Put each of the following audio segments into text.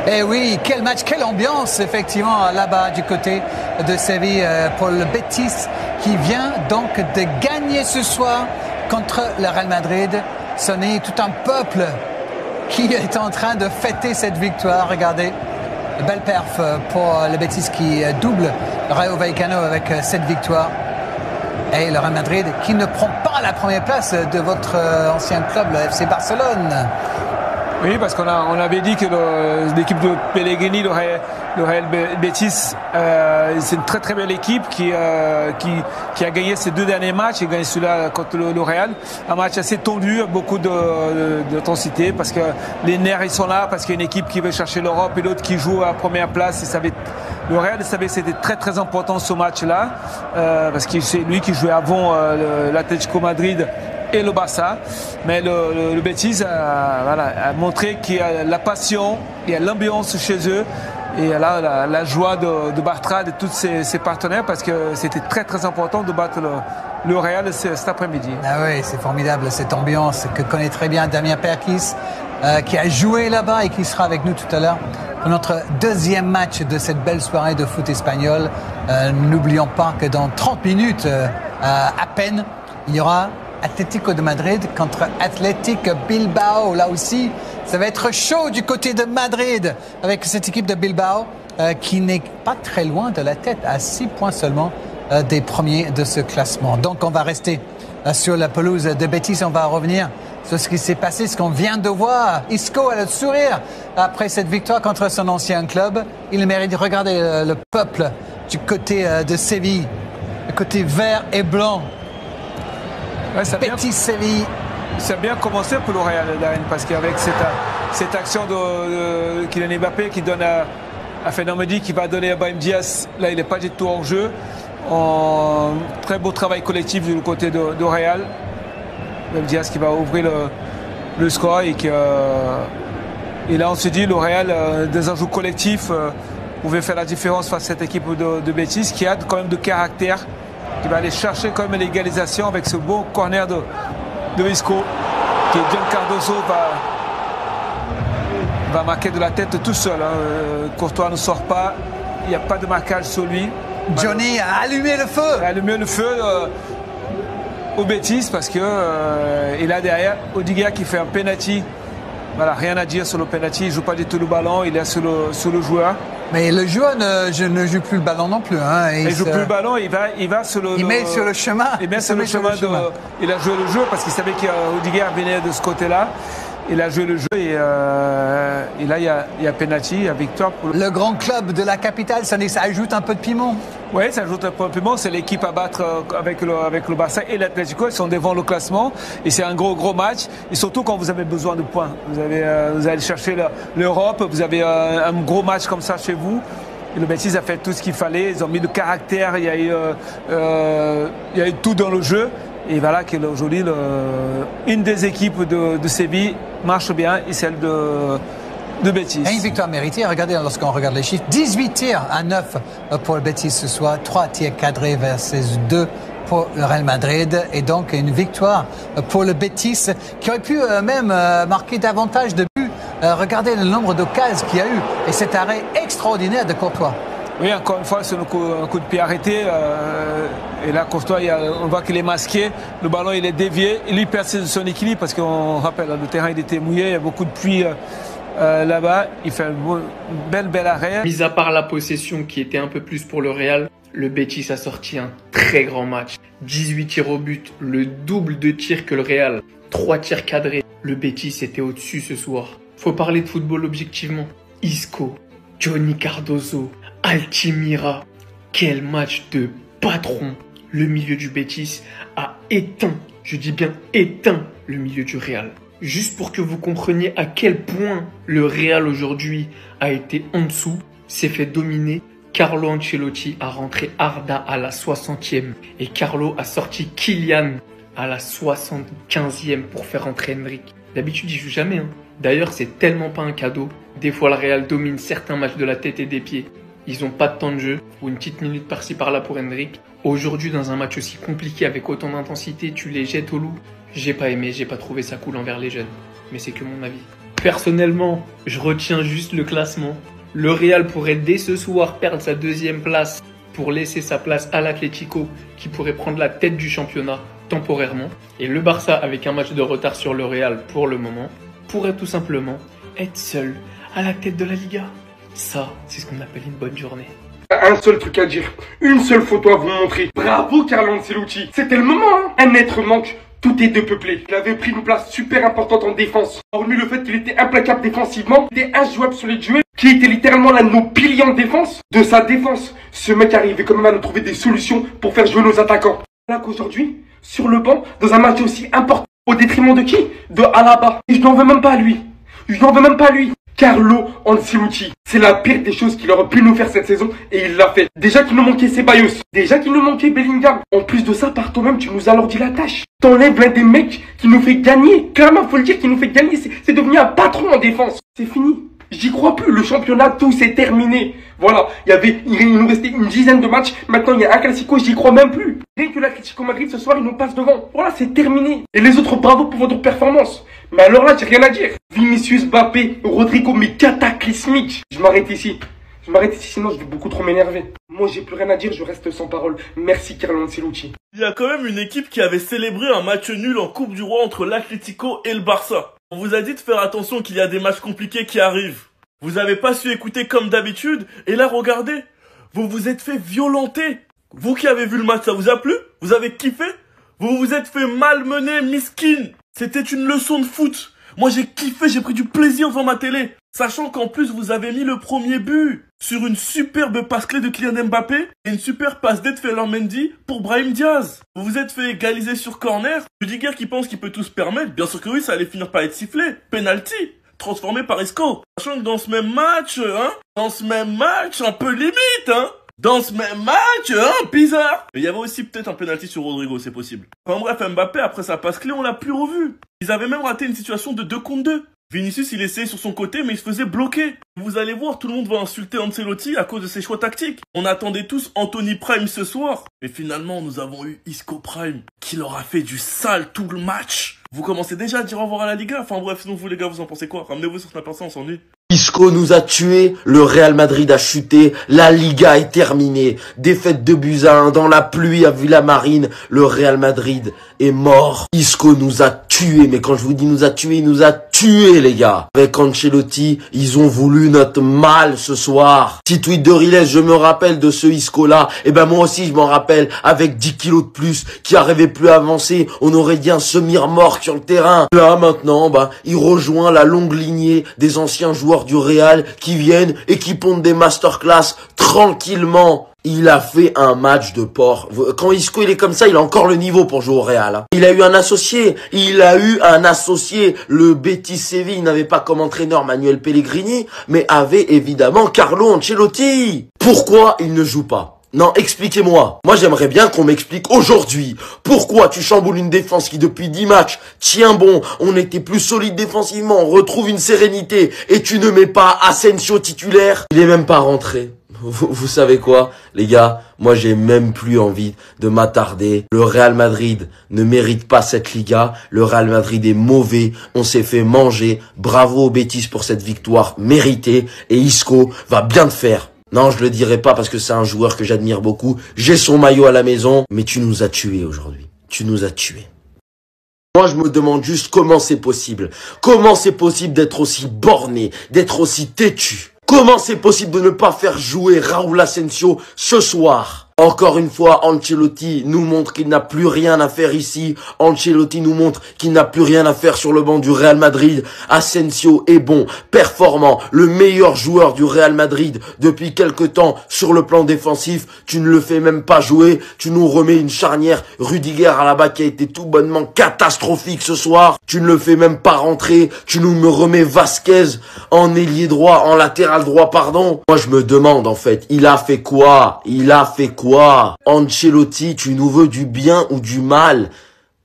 Eh oui, quel match, quelle ambiance, effectivement, là-bas du côté de Séville pour le Betis qui vient donc de gagner ce soir contre le Real Madrid. Ce n'est tout un peuple qui est en train de fêter cette victoire. Regardez, belle perf pour le Betis qui double Rayo Vallecano avec cette victoire. Et le Real Madrid qui ne prend pas la première place de votre ancien club, le FC Barcelone. Oui, parce qu'on avait dit que l'équipe de Pellegrini, le Real Betis, c'est une très très belle équipe qui a gagné ces deux derniers matchs. Il a gagné celui-là contre le Real. Un match assez tendu, beaucoup d'intensité, parce que les nerfs ils sont là, parce qu'il y a une équipe qui veut chercher l'Europe et l'autre qui joue à première place. Le Real savait que c'était très très important ce match-là, parce que c'est lui qui jouait avant l'Atlético Madrid et le Barça, mais le Betis a montré qu'il y a la passion, il y a l'ambiance chez eux, et là la joie de Bartra et de tous ses partenaires, parce que c'était très très important de battre le Real cet après-midi. Ah oui, c'est formidable cette ambiance que connaît très bien Damien Perkis, qui a joué là-bas et qui sera avec nous tout à l'heure pour notre deuxième match de cette belle soirée de foot espagnol. N'oublions pas que dans 30 minutes à peine, il y aura Atlético de Madrid contre Athletic Bilbao. Là aussi, ça va être chaud du côté de Madrid avec cette équipe de Bilbao qui n'est pas très loin de la tête, à 6 points seulement des premiers de ce classement. Donc on va rester sur la pelouse de Betis. On va revenir sur ce qui s'est passé, ce qu'on vient de voir. Isco a le sourire après cette victoire contre son ancien club. Il mérite de regarder le peuple du côté de Séville, le côté vert et blanc. Ouais, Betis Séville. Ça a bien commencé pour le Real, Darren, parce qu'avec cette action de Kylian Mbappé qui donne à Fernand Mendy, qui va donner à Brahim Diaz, là il n'est pas du tout hors jeu. Très beau travail collectif du côté de Real. Brahim Diaz qui va ouvrir le score et là on se dit le Real, dans un jeu collectif, pouvait faire la différence face à cette équipe de Betis qui a quand même de caractère, qui va aller chercher quand même l'égalisation avec ce beau corner de Isco, qui John Cardoso va marquer de la tête tout seul. Courtois ne sort pas, il n'y a pas de marquage sur lui. Johnny a allumé le feu. A allumé le feu au Betis, parce que et là derrière Odigia qui fait un penalty. Voilà, rien à dire sur le penalty, il ne joue pas du tout le ballon, il est sur le joueur. Mais le joueur ne joue plus le ballon non plus. Hein, il ne joue plus le ballon, il va sur le... Il met sur le chemin. Il met sur le chemin. Il a joué le jeu parce qu'il savait qu'Odiger venait de ce côté-là. Il a joué le jeu et là, il y a penalty, il y a victoire. Le grand club de la capitale, ça ajoute un peu de piment. Oui, ça ajoute un peu de piment. C'est l'équipe à battre avec le Barça et l'Atlético. Ils sont devant le classement. Et c'est un gros match. Et surtout quand vous avez besoin de points. Vous allez chercher l'Europe. Vous avez un gros match comme ça chez vous. Et le Betis a fait tout ce qu'il fallait. Ils ont mis le caractère. Il y a eu tout dans le jeu. Et voilà qu'aujourd'hui, une des équipes de Séville marche bien, et celle de Betis. Et une victoire méritée. Regardez, lorsqu'on regarde les chiffres, 18 tirs à 9 pour le Betis ce soir, 3 tirs cadrés versus 2 pour le Real Madrid. Et donc, une victoire pour le Betis qui aurait pu même marquer davantage de buts. Regardez le nombre d'occasions qu'il y a eu et cet arrêt extraordinaire de Courtois. Oui, encore une fois, c'est un coup de pied arrêté. Et là, Courtois, on voit qu'il est masqué. Le ballon, il est dévié. Il lui perd son équilibre parce qu'on rappelle, le terrain, il était mouillé. Il y a beaucoup de pluie là-bas. Il fait un bel arrêt. Mis à part la possession qui était un peu plus pour le Real, le Betis a sorti un très grand match. 18 tirs au but, le double de tirs que le Real. 3 tirs cadrés. Le Betis était au-dessus ce soir. Faut parler de football objectivement. Isco, Johnny Cardoso, Altimira, quel match de patron. Le milieu du Betis a éteint, je dis bien éteint, le milieu du Real. Juste pour que vous compreniez à quel point le Real aujourd'hui a été en dessous, s'est fait dominer. Carlo Ancelotti a rentré Arda à la 60e et Carlo a sorti Kylian à la 75e pour faire rentrer Endrick. D'habitude, il joue jamais. D'ailleurs, c'est tellement pas un cadeau. Des fois, le Real domine certains matchs de la tête et des pieds. Ils n'ont pas de temps de jeu ou une petite minute par-ci par-là pour Endrick. Aujourd'hui, dans un match aussi compliqué avec autant d'intensité, tu les jettes au loup. J'ai pas aimé, j'ai pas trouvé ça cool envers les jeunes. Mais c'est que mon avis. Personnellement, je retiens juste le classement. Le Real pourrait dès ce soir perdre sa deuxième place pour laisser sa place à l'Atlético qui pourrait prendre la tête du championnat temporairement. Et le Barça, avec un match de retard sur le Real pour le moment, pourrait tout simplement être seul à la tête de la Liga. Ça, c'est ce qu'on appelle une bonne journée. Un seul truc à dire, une seule photo à vous montrer. Bravo Carlo Ancelotti. C'était le moment, hein. Un être manque, tout est dépeuplé. Il avait pris une place super importante en défense. Hormis le fait qu'il était implacable défensivement, il était injouable sur les duels, qui était littéralement l'un de nos piliers en défense. De sa défense, ce mec arrivait quand même à nous trouver des solutions pour faire jouer nos attaquants. Là qu'aujourd'hui, sur le banc, dans un match aussi important, au détriment de qui? De Alaba. Et je n'en veux même pas à lui. Je n'en veux même pas à lui. Carlo Ancelotti, c'est la pire des choses qu'il aurait pu nous faire cette saison et il l'a fait. Déjà qu'il nous manquait Ceballos, déjà qu'il nous manquait Bellingham. En plus de ça, par toi-même, tu nous alourdis la tâche. T'enlèves l'un des mecs qui nous fait gagner. Clairement, faut le dire, qui nous fait gagner. C'est devenu un patron en défense. C'est fini. J'y crois plus. Le championnat, tout c'est terminé. Voilà. Il nous restait une dizaine de matchs. Maintenant, il y a un classico. J'y crois même plus. Dès que l'Atlético Madrid ce soir, il nous passe devant. Voilà, c'est terminé. Et les autres, bravo pour votre performance. Mais alors là, j'ai rien à dire. Vinicius, Mbappé, Rodrigo, mais cataclysmique. Je m'arrête ici. Sinon je vais beaucoup trop m'énerver. Moi, j'ai plus rien à dire, je reste sans parole. Merci Carlo Ancelotti. Il y a quand même une équipe qui avait célébré un match nul en Coupe du Roi entre l'Atlético et le Barça. On vous a dit de faire attention qu'il y a des matchs compliqués qui arrivent. Vous avez pas su écouter comme d'habitude, et là regardez, vous vous êtes fait violenter. Vous qui avez vu le match, ça vous a plu? Vous avez kiffé? Vous vous êtes fait malmener, miskin. C'était une leçon de foot. Moi j'ai kiffé, j'ai pris du plaisir devant ma télé. Sachant qu'en plus vous avez mis le premier but sur une superbe passe clé de Kylian Mbappé et une super passe d'aide Ferland Mendy pour Brahim Diaz. Vous vous êtes fait égaliser sur corner. Rudiger qui pense qu'il peut tout se permettre. Bien sûr que oui, ça allait finir par être sifflé. Penalty, transformé par Isco. Sachant que dans ce même match, un peu limite, dans ce même match, bizarre. Mais il y avait aussi peut-être un penalty sur Rodrigo, c'est possible. Enfin bref, Mbappé, après sa passe clé, on l'a plus revu. Ils avaient même raté une situation de 2 contre 2. Vinicius, il essayait sur son côté, mais il se faisait bloquer. Vous allez voir, tout le monde va insulter Ancelotti à cause de ses choix tactiques. On attendait tous Anthony Prime ce soir. Mais finalement, nous avons eu Isco Prime, qui leur a fait du sale tout le match. Vous commencez déjà à dire au revoir à la Liga. Enfin bref, sinon vous les gars, vous en pensez quoi? Ramenez-vous sur Snapchat, on s'ennuie. Isco nous a tués, le Real Madrid a chuté, la Liga est terminée. Défaite de buts à 1 dans la pluie à Villamarine, le Real Madrid est mort. Isco nous a tués, mais quand je vous dis nous a tués, il nous a tués les gars. Avec Ancelotti, ils ont voulu notre mal ce soir. Petit tweet de Riles, je me rappelle de ce Isco là, et ben moi aussi je m'en rappelle, avec 10 kilos de plus, qui arrivait plus à avancer, on aurait dit un semi-remorque sur le terrain. Là maintenant, il rejoint la longue lignée des anciens joueurs du Real qui viennent et qui pondent des masterclass tranquillement. Il a fait un match de porc. Quand Isco il est comme ça, il a encore le niveau pour jouer au Real. Il a eu un associé. Le Betis Séville n'avait pas comme entraîneur Manuel Pellegrini, mais avait évidemment Carlo Ancelotti. Pourquoi il ne joue pas? Non, expliquez-moi. Moi, j'aimerais bien qu'on m'explique aujourd'hui pourquoi tu chamboules une défense qui, depuis 10 matchs, tient bon. On était plus solide défensivement, on retrouve une sérénité et tu ne mets pas Asensio titulaire. Il est même pas rentré. Vous savez quoi, les gars? Moi, j'ai même plus envie de m'attarder. Le Real Madrid ne mérite pas cette Liga. Le Real Madrid est mauvais. On s'est fait manger. Bravo au Betis pour cette victoire méritée. Et Isco va bien te faire. Non, je le dirai pas parce que c'est un joueur que j'admire beaucoup. J'ai son maillot à la maison. Mais tu nous as tués aujourd'hui. Tu nous as tués. Moi, je me demande juste comment c'est possible. Comment c'est possible d'être aussi borné, d'être aussi têtu? Comment c'est possible de ne pas faire jouer Raúl Asensio ce soir? Encore une fois, Ancelotti nous montre qu'il n'a plus rien à faire ici. Ancelotti nous montre qu'il n'a plus rien à faire sur le banc du Real Madrid. Asensio est bon, performant, le meilleur joueur du Real Madrid depuis quelque temps sur le plan défensif. Tu ne le fais même pas jouer. Tu nous remets une charnière Rudiger à la bas qui a été tout bonnement catastrophique ce soir. Tu ne le fais même pas rentrer. Tu nous remets Vasquez en ailier droit, en latéral droit, pardon. Moi, je me demande en fait, il a fait quoi? Ancelotti, tu nous veux du bien ou du mal?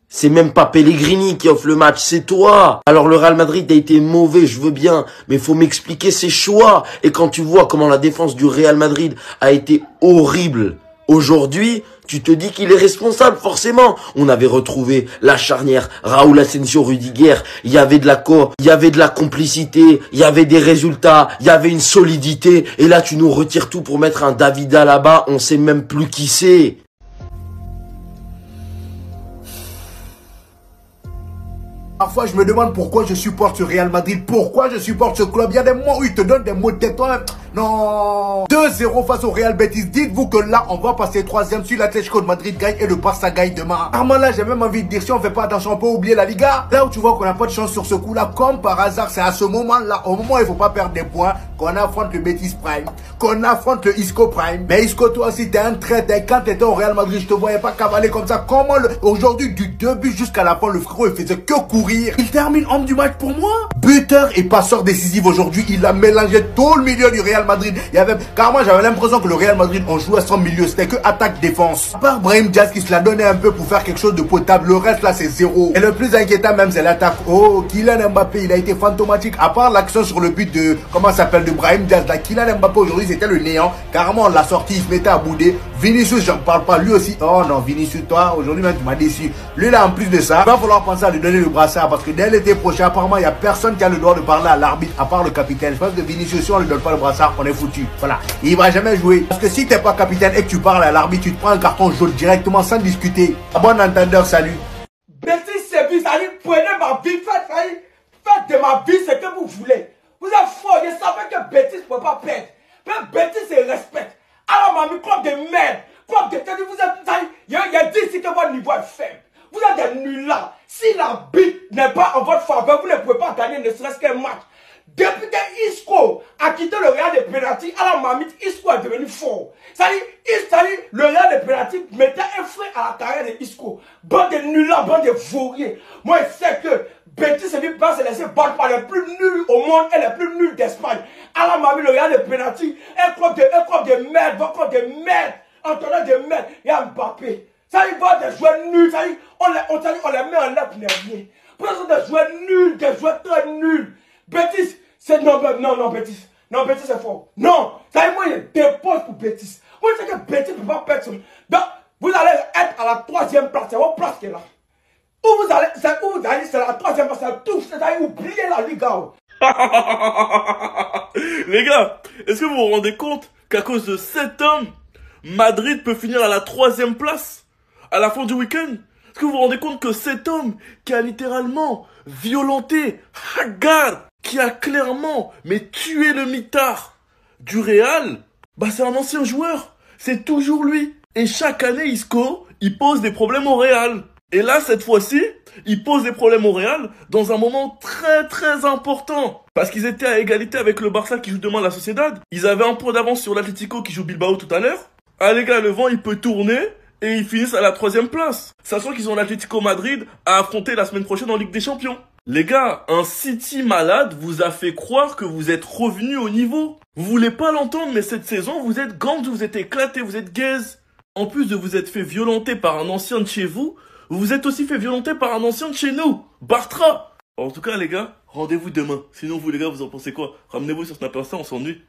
C'est même pas Pellegrini qui offre le match, c'est toi. Alors le Real Madrid a été mauvais, je veux bien, mais faut m'expliquer ses choix. Et quand tu vois comment la défense du Real Madrid a été horrible aujourd'hui, Tu te dis qu'il est responsable, forcément. On avait retrouvé la charnière Raúl Asensio Rudiger. Il y avait de la il y avait de la complicité, il y avait des résultats, il y avait une solidité. Et là, tu nous retires tout pour mettre un Davida là-bas. On sait même plus qui c'est. Parfois, je me demande pourquoi je supporte ce Real Madrid, pourquoi je supporte ce club. Il y a des moments où ils te donnent des mots de tête. Non. 2-0 face au Real Betis. Dites-vous que là, on va passer troisième si l'Atlético de Madrid gagne et le Barça gagne demain. Armand, là, j'ai même envie de dire, si on fait pas attention, on peut oublier la Liga. Là où tu vois qu'on n'a pas de chance sur ce coup-là, comme par hasard, c'est à ce moment-là, au moment où il faut pas perdre des points, qu'on affronte le Betis Prime, qu'on affronte le Isco Prime. Mais Isco, toi aussi, t'es un traître. Quand t'étais au Real Madrid, je te voyais pas cavaler comme ça. Comment aujourd'hui, du début jusqu'à la fin, le frérot, il faisait que courir. Il termine homme du match pour moi. Buteur et passeur décisif aujourd'hui. Il a mélangé tout le milieu du Real Madrid. Il y avait, carrément, j'avais l'impression que le Real Madrid, on jouait sans milieu. C'était que attaque-défense. À part Brahim Diaz qui se l'a donné un peu pour faire quelque chose de potable. Le reste, là, c'est zéro. Et le plus inquiétant même, c'est l'attaque. Oh, Kylian Mbappé, il a été fantomatique. À part l'action sur le but de, comment ça s'appelle, de Brahim Diaz. Là, Kylian Mbappé aujourd'hui, c'était le néant. Carrément, on l'a sorti, il se mettait à bouder. Vinicius, j'en parle pas. Lui aussi. Oh non, Vinicius, toi, aujourd'hui même, tu m'as déçu. Lui, là, en plus de ça, il va falloir penser à lui donner le brassard parce que dès l'été prochain, apparemment, il n'y a personne qui a le droit de parler à l'arbitre à part le capitaine. Je pense que Vinicius, si on ne lui donne pas le brassard, on est foutu. Voilà. Il va jamais jouer. Parce que si t'es pas capitaine et que tu parles à l'arbitre, tu te prends un carton jaune directement sans discuter. À bon entendeur, salut. Betis service, allez, prenez ma vie, faites de ma vie ce que vous voulez. Vous êtes fort, je savais que Betis ne peut pas perdre. Mais Betis, c'est respect. Alors, mamie, comme des merdes, comme des têtes, vous êtes, il y a dit ici que votre niveau est faible. Vous êtes des nuls là. Si la bite n'est pas en votre faveur, vous ne pouvez pas gagner ne serait-ce qu'un match. Depuis que Isco a quitté le Real de penalty, à la mamite, Isco est devenu fort. C'est-à-dire, le Real de penalty mettait un frein à la carrière de Isco. Bande de nuls là, bande de vauriers. Moi, je sais que Betis ne peut pas se laisser battre par les plus nuls au monde et les plus nuls d'Espagne. À la mamite, le Real de penalty, un club de merde, un club de merde, entraîneur de merde, il y a Mbappé. Ça y va des joueurs nuls, ça y on les met en l'air pour les rien. Pour ce sont des joueurs nuls, des joueurs très nuls. Betis, c'est non, Betis. Non, Betis c'est fort. Non, ça y est, moi je dépose pour Betis. Moi je sais que Betis ne peut pas perdre. Donc, vous allez être à la troisième place, c'est votre place qui est là. Où vous allez, c'est la troisième place, c'est tout, c'est-à-dire oublier la Liga. Les gars, est-ce que vous vous rendez compte qu'à cause de cet homme, Madrid peut finir à la troisième place à la fin du week-end? Est-ce que vous vous rendez compte que cet homme qui a littéralement violenté Hagar, qui a clairement tué le mitard du Real, bah c'est un ancien joueur, c'est toujours lui. Et chaque année, Isco, il pose des problèmes au Real. Et là, cette fois-ci, il pose des problèmes au Real dans un moment très très important. Parce qu'ils étaient à égalité avec le Barça qui joue demain la Sociedad. Ils avaient un point d'avance sur l'Atlético qui joue Bilbao tout à l'heure. Ah les gars, le vent il peut tourner et ils finissent à la troisième place. Sachant qu'ils ont l'Atlético Madrid à affronter la semaine prochaine en Ligue des Champions. Les gars, un City malade vous a fait croire que vous êtes revenu au niveau. Vous voulez pas l'entendre, mais cette saison, vous êtes gants, vous êtes éclatés, vous êtes gaze. En plus de vous être fait violenter par un ancien de chez vous, vous vous êtes aussi fait violenter par un ancien de chez nous, Bartra. En tout cas, les gars, rendez-vous demain. Sinon, vous les gars, vous en pensez quoi? Ramenez-vous sur Snap Insta, on s'ennuie.